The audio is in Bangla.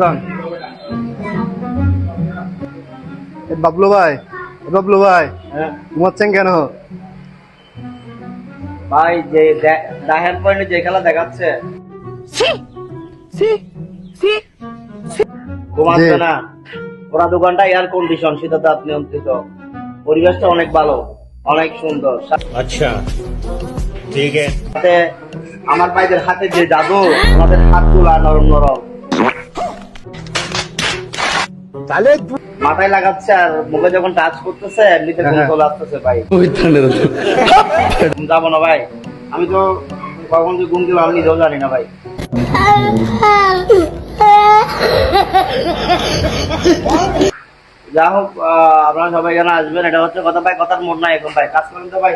খান। বাবলু ভাই, ঘুমাচ্ছেন কেন? ভাই যে ডাহের পয়েন্টে যে খেলা দেখাচ্ছে ঘুমাচ্ছে না। ওরা 2 ঘন্টা এয়ার কন্ডিশন, শীতাতে আপনি নিয়ন্ত্রিত, পরিবেশটা অনেক ভালো, অনেক সুন্দর। আচ্ছা ঠিক আছে। সাথে আমার ভাইদের হাতে যে জাদু, আমাদের হাতগুলা নরম নরম, মাথায় লাগাচ্ছে আর মুখে যখন টাচ করতেছে এমনিতে ঘুম চলে আসতেছে ভাই। ঘুম যাবো না ভাই, আমি তো কখন যে ঘুম দিলাম আমি নিজেও জানি না ভাই। যা হোক, আপনারা সবাই এখানে আসবেন, এটা হচ্ছে কথা ভাই, কথার মোড় নাই এখন ভাই, কাজ করেন তো ভাই।